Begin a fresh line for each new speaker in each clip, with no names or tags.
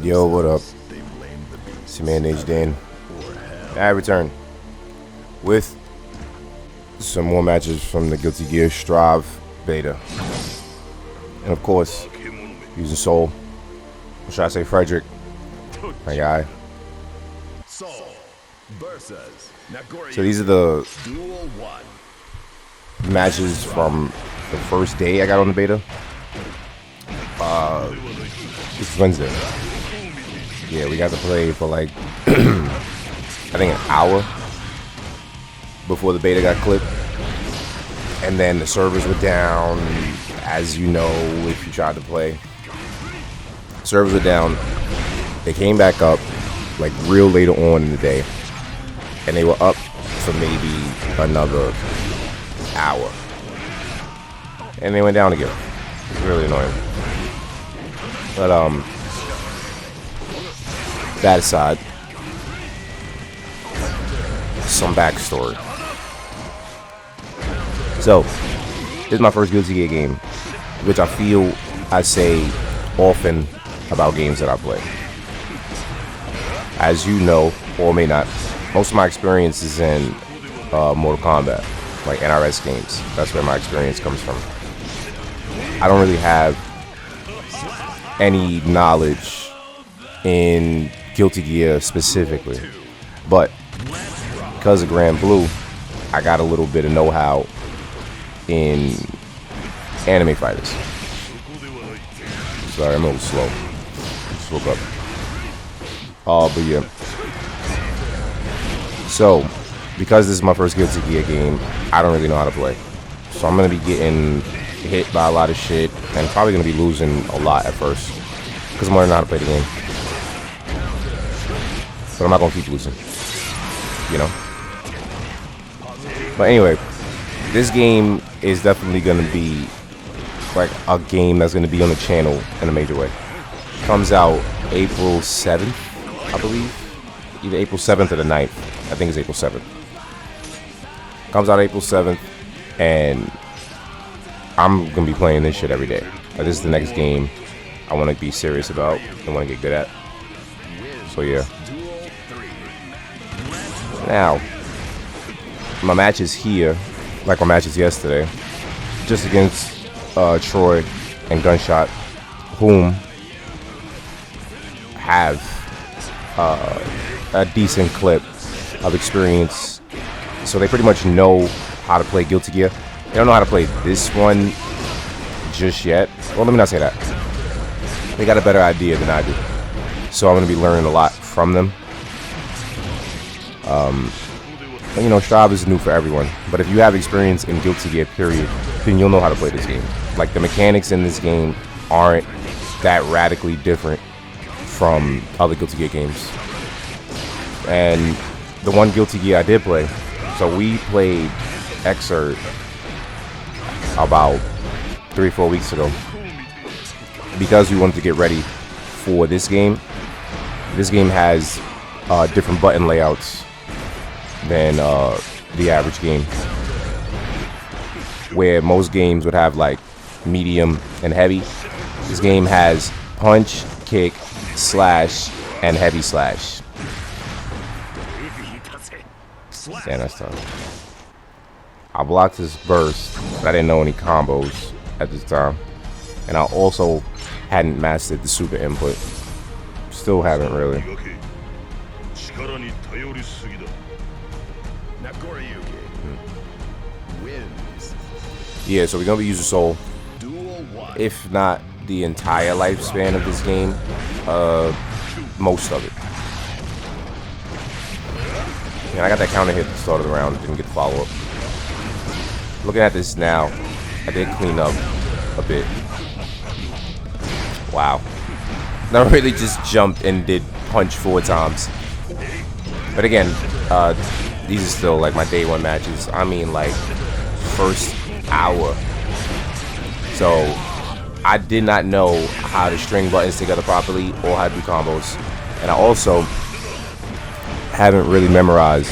Yo, what up? It's your man H Dan. I return with some more matches from the Guilty Gear Strive beta. And of course, using Soul. Or should I say Frederick? My guy. So these are the matches from the first day I got on the beta. This is Wednesday. Yeah, we got to play for like I think an hour before the beta got clipped, and then the servers were down, as you know if you tried to play. Servers were down. They came back up like real later on in the day, and they were up for maybe another hour, and they went down again. It's really annoying. But that aside, some backstory. So, this is my first Guilty Gear game, which I feel I say often about games that I play. As you know, or may not, most of my experience is in Mortal Kombat, like NRS games. That's where my experience comes from. I don't really have any knowledge in Guilty Gear specifically, but because of Grand Blue, I got a little bit of know-how in anime fighters. Sorry, I'm a little slow. Just woke up. But yeah. So, because this is my first Guilty Gear game, I don't really know how to play. So I'm gonna be getting hit by a lot of shit and probably gonna be losing a lot at first because I'm learning how to play the game. But I'm not gonna keep losing, you know. But anyway, this game is definitely gonna be like a game that's gonna be on the channel in a major way. Comes out April 7th, I believe. Either April 7th or the 9th. I think it's April 7th. Comes out April 7th, and I'm gonna be playing this shit every day. Like, this is the next game I want to be serious about and want to get good at. So yeah. Now, my matches here, like my matches yesterday, just against Troy and Gunshot, whom have a decent clip of experience, so they pretty much know how to play Guilty Gear. They don't know how to play this one just yet. Well, let me not say that. They got a better idea than I do, so I'm going to be learning a lot from them. And, you know, Strive is new for everyone, but if you have experience in Guilty Gear, period, then you'll know how to play this game. Like, the mechanics in this game aren't that radically different from other Guilty Gear games. And the one Guilty Gear I did play, so we played Xrd about 3 or 4 weeks ago because we wanted to get ready for this game. This game has different button layouts than the average game, where most games would have like medium and heavy. This game has punch, kick, slash, and heavy slash. Damn, that's tough. I blocked his burst, but I didn't know any combos at this time. And I also hadn't mastered the super input. Still haven't really. Yeah, so we're going to be using Soul. If not the entire lifespan of this game, most of it. And I got that counter hit at the start of the round, didn't get the follow-up. Looking at this now, I did clean up a bit. Wow. I really just jumped and did punch 4 times. But again, these are still like my day one matches. I mean, like, first hour. So I did not know how to string buttons together properly or how to do combos. And I also haven't really memorized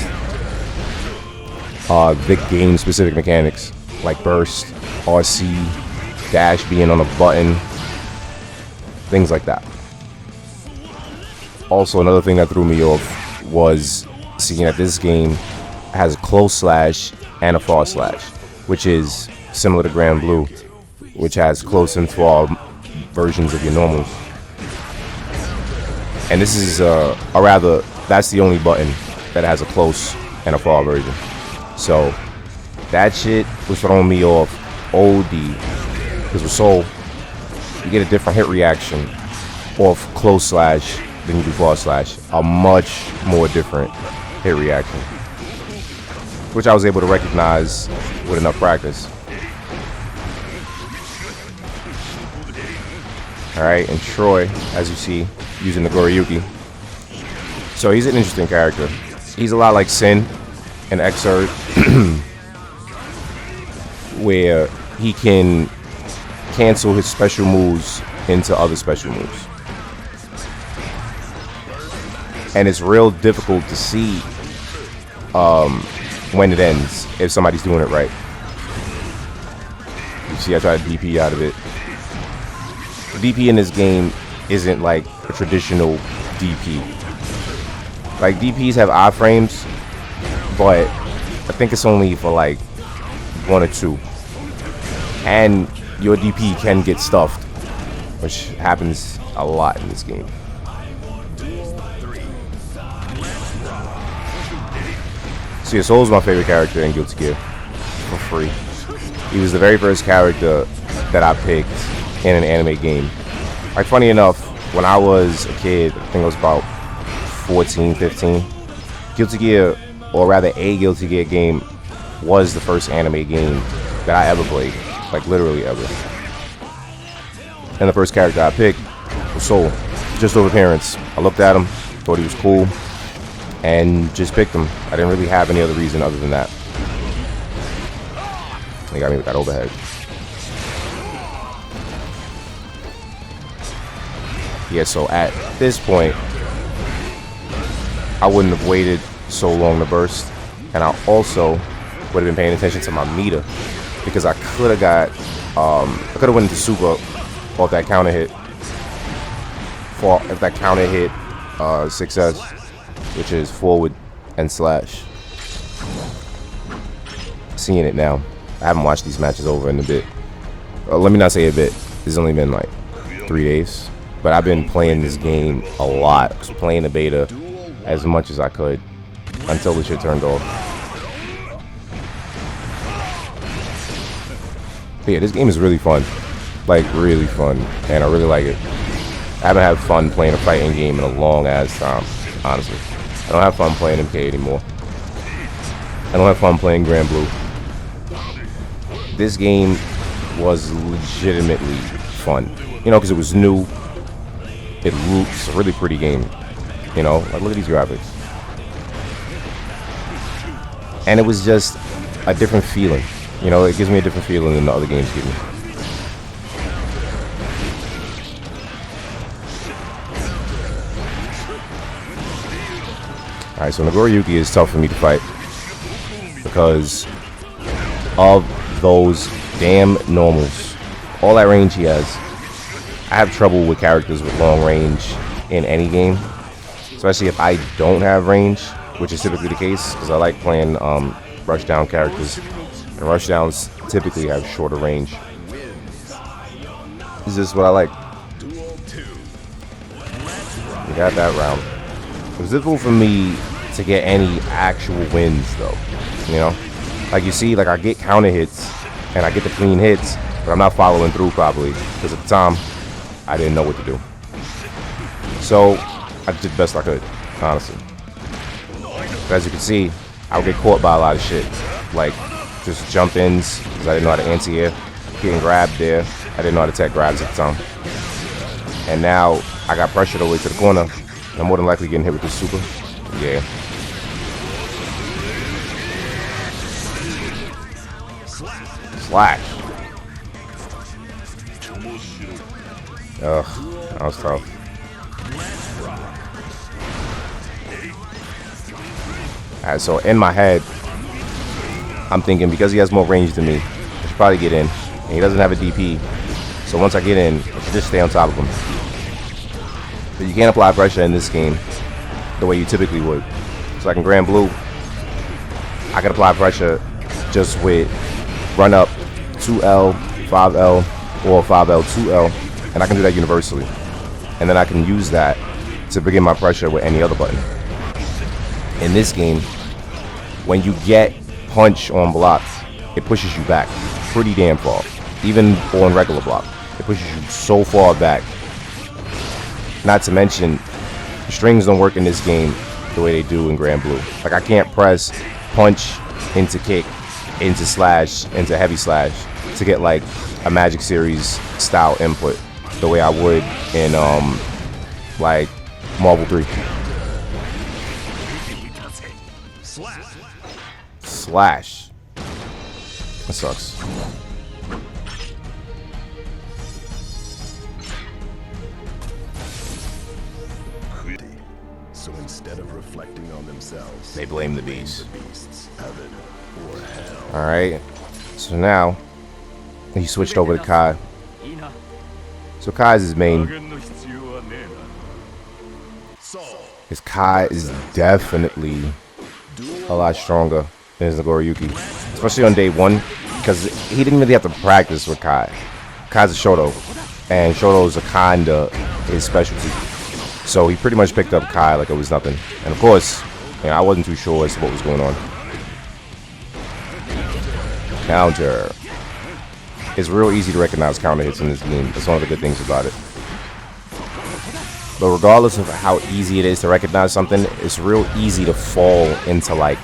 the game specific mechanics like burst, RC, dash being on a button, things like that. Also, another thing that threw me off was seeing that this game has a close slash and a far slash, which is similar to Grand Blue, which has close and far versions of your normals. And this is, or rather, that's the only button that has a close and a far version. So that shit was throwing me off OD, because with Soul, you get a different hit reaction off close slash than you do far slash. A much more different hit reaction, which I was able to recognize with enough practice. Alright, and Troy, as you see, using the Goriyuki. So he's an interesting character. He's a lot like Sin and Xrd, where he can cancel his special moves into other special moves. And it's real difficult to see when it ends, if somebody's doing it right. You see, I tried to DP out of it. The DP in this game isn't like a traditional DP. Like, DPs have iframes, but I think it's only for like 1 or 2. And your DP can get stuffed, which happens a lot in this game. See, Soul's my favorite character in Guilty Gear, for free. He was the very first character that I picked in an anime game. Like, funny enough, when I was a kid, I think I was about 14, 15, Guilty Gear, or rather a Guilty Gear game, was the first anime game that I ever played. Like, literally ever. And the first character I picked was Soul, just over appearance. I looked at him, thought he was cool, and just picked him. I didn't really have any other reason other than that. They got me with that overhead. Yeah, so at this point, I wouldn't have waited so long to burst, and I also would have been paying attention to my meter, because I could have got, I could have went into super off that counter hit. If that counter hit 6S, which is forward and slash. Seeing it now. I haven't watched these matches over in a bit. Let me not say a bit. It's only been like 3 days. But I've been playing this game a lot. I was playing the beta as much as I could until the shit turned off. But yeah, this game is really fun. Like, really fun. And I really like it. I haven't had fun playing a fighting game in a long ass time, honestly. I don't have fun playing MK anymore. I don't have fun playing Grand Blue. This game was legitimately fun. You know, because it was new. It looks a really pretty game. You know, like, look at these graphics. And it was just a different feeling. You know, it gives me a different feeling than the other games give me. Alright, so Nagoriyuki is tough for me to fight because of those damn normals. All that range he has. I have trouble with characters with long range in any game, especially if I don't have range, which is typically the case because I like playing rushdown characters, and rushdowns typically have shorter range. This is what I like. We got that round. It was difficult for me to get any actual wins, though. You know, like you see, like I get counter hits and I get the clean hits, but I'm not following through properly because at the time I didn't know what to do. So I just did the best I could, honestly. But as you can see, I would get caught by a lot of shit, like just jump ins because I didn't know how to anti-air, getting grabbed there. I didn't know how to tech grabs at the time, and now I got pressured all the way to the corner. I'm more than likely getting hit with this super. Yeah. Slash. Ugh, that was tough. Alright, so in my head, I'm thinking because he has more range than me, I should probably get in. And he doesn't have a DP. So once I get in, I should just stay on top of him. But you can't apply pressure in this game the way you typically would. So like in Grand Blue, I can apply pressure just with run up 2L, 5L, or 5L, 2L, and I can do that universally. And then I can use that to begin my pressure with any other button. In this game, when you get punch on block, it pushes you back pretty damn far. Even on regular block, it pushes you so far back. Not to mention, strings don't work in this game the way they do in Grand Blue. Like I can't press punch into kick, into slash, into heavy slash to get like a Magic Series style input the way I would in like Marvel 3. Slash. That sucks.
So instead of reflecting on themselves,
they blame the beast.
Heaven or hell.
All right. So now he switched over to Kai. So Kai is his main. His Kai is definitely a lot stronger than his Nagoriyuki, especially on day one, because he didn't really have to practice with Kai. Kai's a Shoto, and Shoto's a kinda his specialty. So he pretty much picked up Kai like it was nothing. And of course, you know, I wasn't too sure as to what was going on. Counter. It's real easy to recognize counter hits in this game. That's one of the good things about it. But regardless of how easy it is to recognize something, it's real easy to fall into like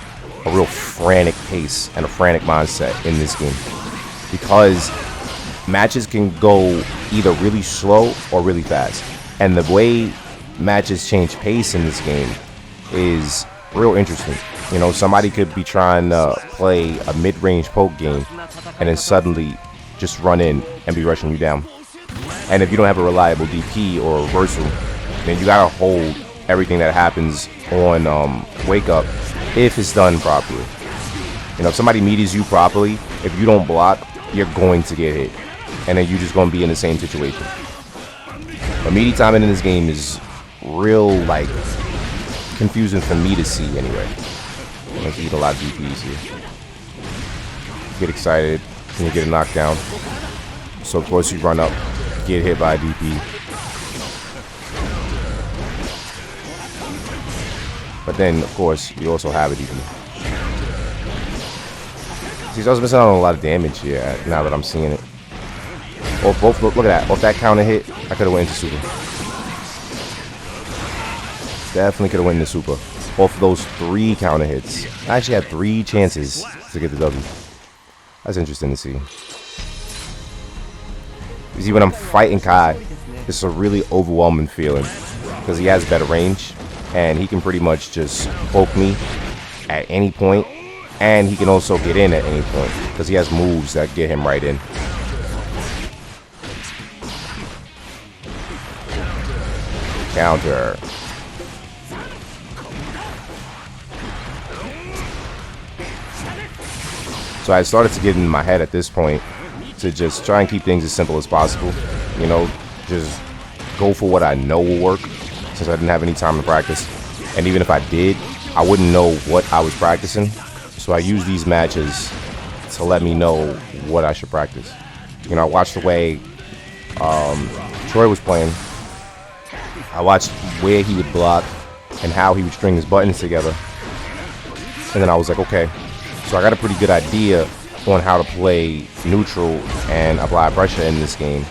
a real frantic pace and a frantic mindset in this game. Because matches can go either really slow or really fast. And the way matches change pace in this game is real interesting. You know, somebody could be trying to play a mid-range poke game and then suddenly just run in and be rushing you down. And if you don't have a reliable DP or reversal, then you gotta hold everything that happens on wake up if it's done properly. You know, if somebody meters you properly, if you don't block, you're going to get hit. And then you're just gonna be in the same situation. But meaty timing in this game is real, like, confusing for me to see anyway. Let's eat a lot of DPs here. Get excited and you get a knockdown. So of course you run up, get hit by a DP. But then of course you also have a DP. See, so I was missing out on a lot of damage here now that I'm seeing it. Oh, both, look at that. Off that counter hit, I could have went into super. Definitely could have went into super. Off those 3 counter hits. I actually had 3 chances to get the W. That's interesting to see. You see, when I'm fighting Kai, it's a really overwhelming feeling because he has better range and he can pretty much just poke me at any point, and he can also get in at any point because he has moves that get him right in. Counter. So I started to get in my head at this point to just try and keep things as simple as possible. You know, just go for what I know will work since I didn't have any time to practice. And even if I did, I wouldn't know what I was practicing. So I use these matches to let me know what I should practice. You know, I watched the way Troy was playing. I watched where he would block and how he would string his buttons together. And then I was like, okay, so I got a pretty good idea on how to play neutral and apply pressure in this game.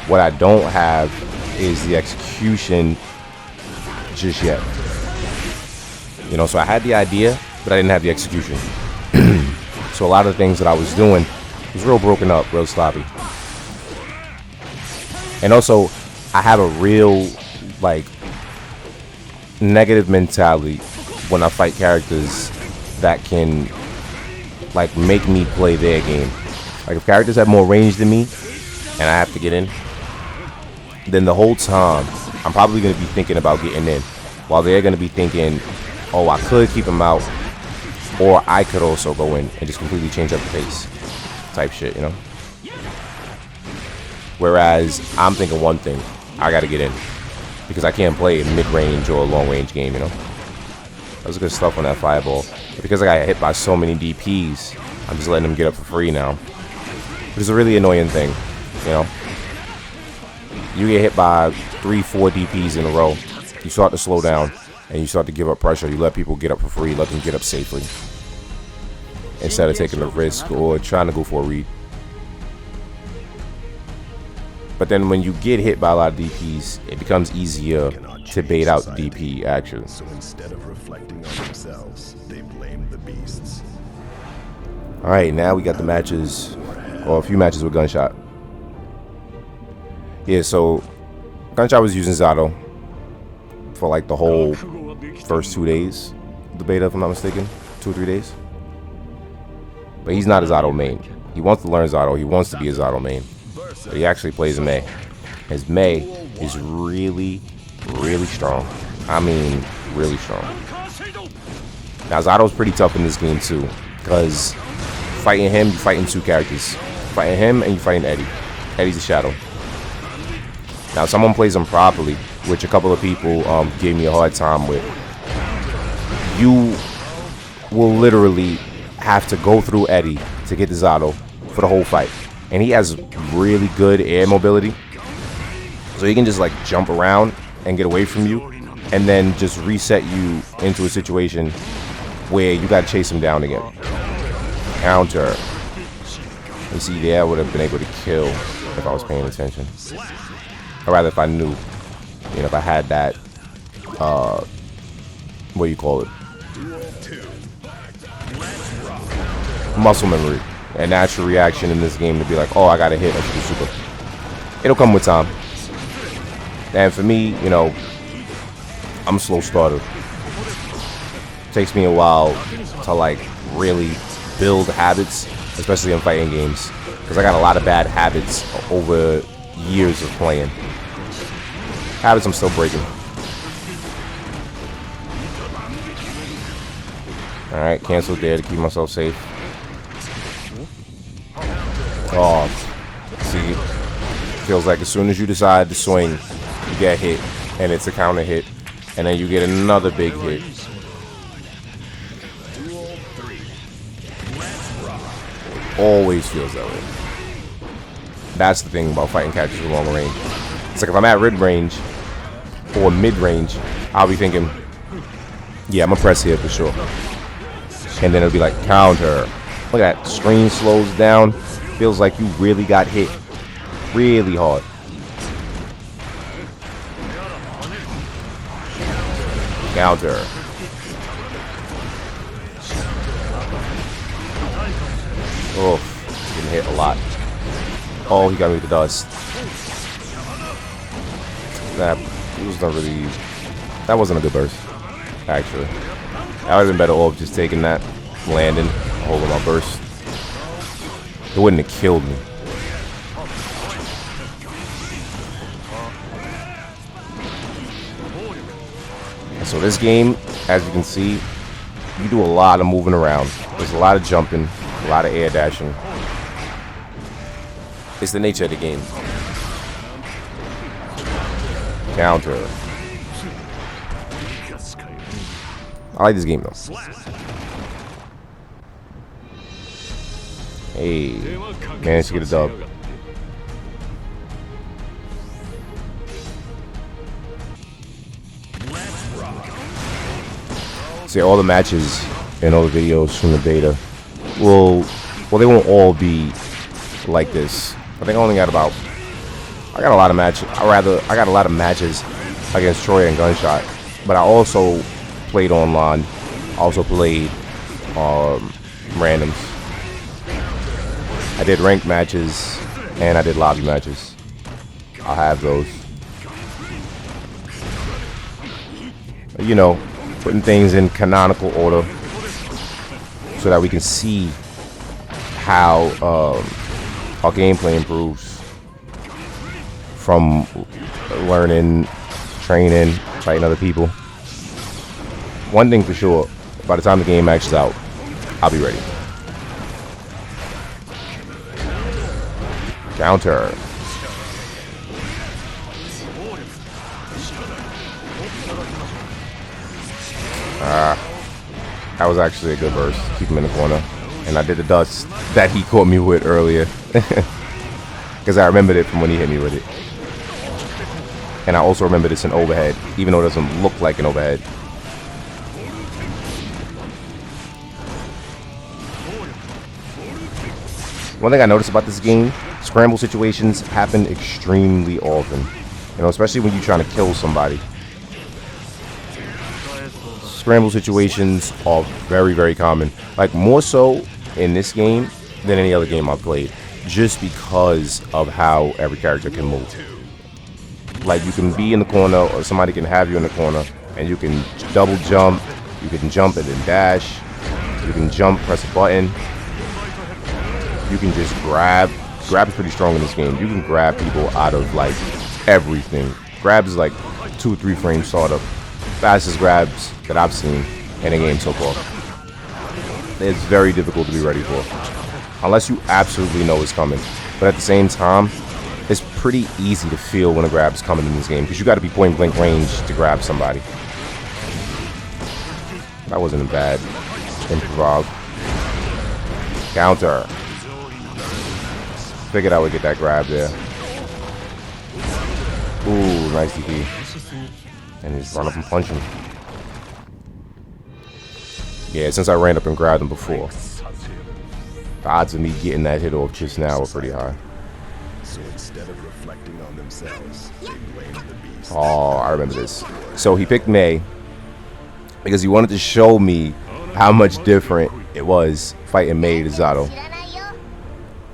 What I don't have is the execution just yet. You know, so I had the idea, but I didn't have the execution. So a lot of the things that I was doing was real broken up, real sloppy. And also, I have a real, like, negative mentality when I fight characters that can, like, make me play their game. Like, if characters have more range than me and I have to get in, then the whole time I'm probably going to be thinking about getting in, while they're going to be thinking, oh, I could keep him out, or I could also go in and just completely change up the pace type shit, you know? Whereas I'm thinking one thing, I got to get in. because I can't play a mid-range or a long-range game, you know. That was good stuff on that fireball. But because I got hit by so many DPs, I'm just letting them get up for free now. Which is a really annoying thing, you know. You get hit by 3-4 DPs in a row, you start to slow down, and you start to give up pressure. You let people get up for free, let them get up safely, instead of taking the risk or trying to go for a read. But then when you get hit by a lot of DPs, it becomes easier to bait out the DP, actually.
So instead of reflecting on themselves, they blame the beasts.
Alright, now we got the matches, or a few matches with Gunshot. Yeah, so Gunshot was using Zato for like the whole first 2 days of the beta, if I'm not mistaken. 2 or 3 days. But he's not a Zato main. He wants to learn Zato. He wants to be a Zato main. But he actually plays Mei. His Mei is really, really strong. I mean, really strong. Now, Zato's pretty tough in this game, too. Because fighting him, you're fighting 2 characters. Fighting him and you're fighting Eddie. Eddie's a shadow. Now, if someone plays him properly, which a couple of people gave me a hard time with, you will literally have to go through Eddie to get the Zato for the whole fight. And he has really good air mobility, so he can just like jump around and get away from you, and then just reset you into a situation where you got to chase him down again. Counter. You see there, I would have been able to kill if I was paying attention. Or rather, if I knew, you know, if I had that, what do you call it? Muscle memory. A natural reaction in this game to be like, oh, I got a hit, I should do super. It'll come with time. And for me, you know, I'm a slow starter. It takes me a while to like really build habits, especially in fighting games, because I got a lot of bad habits over years of playing. Habits I'm still breaking. Alright, cancel there to keep myself safe. Oh, see, feels like as soon as you decide to swing, you get hit, and it's a counter hit, and then you get another big hit. Always feels that way. That's the thing about fighting characters with long range. It's like if I'm at mid range or mid range, I'll be thinking, yeah, I'm gonna press here for sure, and then it'll be like counter. Look at that, screen slows down. Feels like you really got hit really hard. Counter. Oh, getting hit a lot. Oh, he got me with the dust. That was not really. That wasn't a good burst, actually. I would have been better off just taking that, landing, holding my burst. It wouldn't have killed me. So this game, as you can see, you do a lot of moving around. There's a lot of jumping, a lot of air dashing. It's the nature of the game. Counter. I like this game though. Hey, managed to get a dub. See, all the matches and all the videos from the beta well, they won't all be like this. I think I only got about, I got a lot of matches. I got a lot of matches against Troy and Gunshot, but I also played online. I also played randoms. I did ranked matches and I did lobby matches. I'll have those. You know, putting things in canonical order so that we can see how our gameplay improves from learning, training, fighting other people. One thing for sure, by the time the game matches out, I'll be ready. Counter. That was actually a good verse. Keep him in the corner. And I did the dust that he caught me with earlier. Because I remembered it from when he hit me with it. And I also remember this in overhead, even though it doesn't look like an overhead. One thing I noticed about this game, scramble situations happen extremely often. You know, especially when you're trying to kill somebody. Scramble situations are very, very common. Like, more so in this game than any other game I've played. Just because of how every character can move. Like, you can be in the corner, or somebody can have you in the corner, and you can double jump, you can jump and then dash, you can jump, press a button, you can just grab. Grab is pretty strong in this game. You can grab people out of, like, everything. Grab is like 2 or 3 frame startup. Fastest grabs that I've seen in a game so far. It's very difficult to be ready for, unless you absolutely know it's coming. But at the same time, it's pretty easy to feel when a grab's coming in this game, because you got to be point blank range to grab somebody. That wasn't a bad improv. Counter. Figured I would get that grab there. Ooh, nice DP. And just run up and punch him. Yeah, since I ran up and grabbed him before, the odds of me getting that hit off just now are pretty high.
So instead of reflecting on themselves, they blame the beast.
Oh, I remember this. So he picked Mei because he wanted to show me how much different it was fighting Mei to Zato.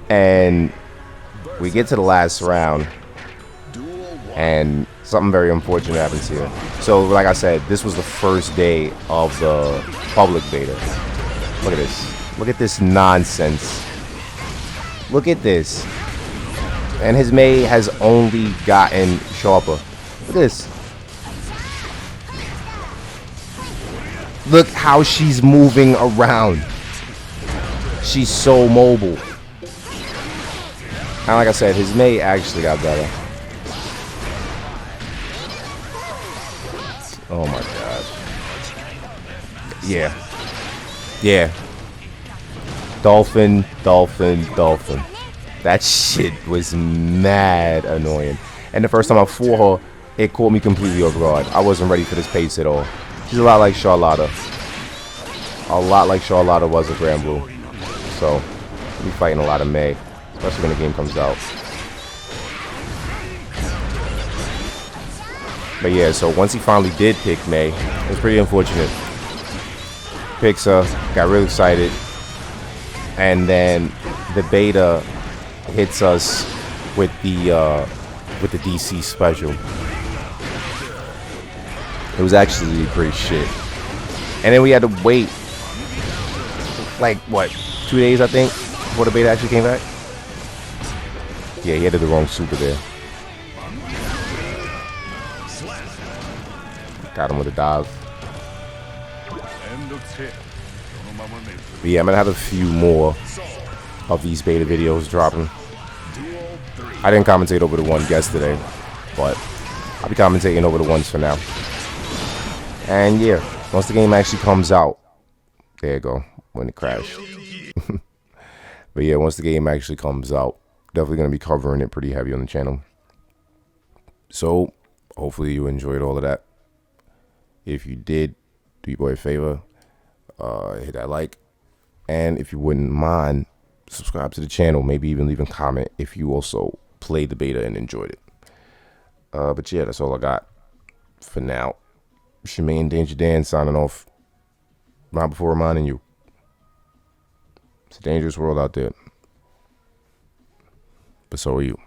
And we get to the last round, and something very unfortunate happens here. So, like I said, this was the first day of the public beta. Look at this. Look at this nonsense. Look at this. And his Mei has only gotten sharper. Look at this. Look how she's moving around. She's so mobile. And like I said, his Mei actually got better. Oh my gosh. Yeah. Yeah. Dolphin, dolphin, dolphin. That shit was mad annoying. And the first time I fought her, it caught me completely off guard. I wasn't ready for this pace at all. She's a lot like Charlotta. A lot like Charlotta was at Grand Blue. So, we'll be fighting a lot of Mei, especially when the game comes out. But yeah, so once he finally did pick Mei, it was pretty unfortunate. Picks her, got real excited, and then the beta hits us with the DC special. It was actually pretty shit. And then we had to wait, like, what, 2 days, I think, before the beta actually came back? Yeah, he added the wrong super there. Got him with a dive. But yeah, I'm gonna have a few more of these beta videos dropping. I didn't commentate over the one yesterday, but I'll be commentating over the ones for now. And yeah, once the game actually comes out, there you go, when it crashed. But yeah, once the game actually comes out, definitely gonna be covering it pretty heavy on the channel. So hopefully you enjoyed all of that. If you did, do your boy a favor, hit that like, and if you wouldn't mind, subscribe to the channel, maybe even leave a comment if you also played the beta and enjoyed it. But yeah, that's all I got for now. It's your main Danger Dan signing off. Not before reminding you, it's a dangerous world out there, but so are you.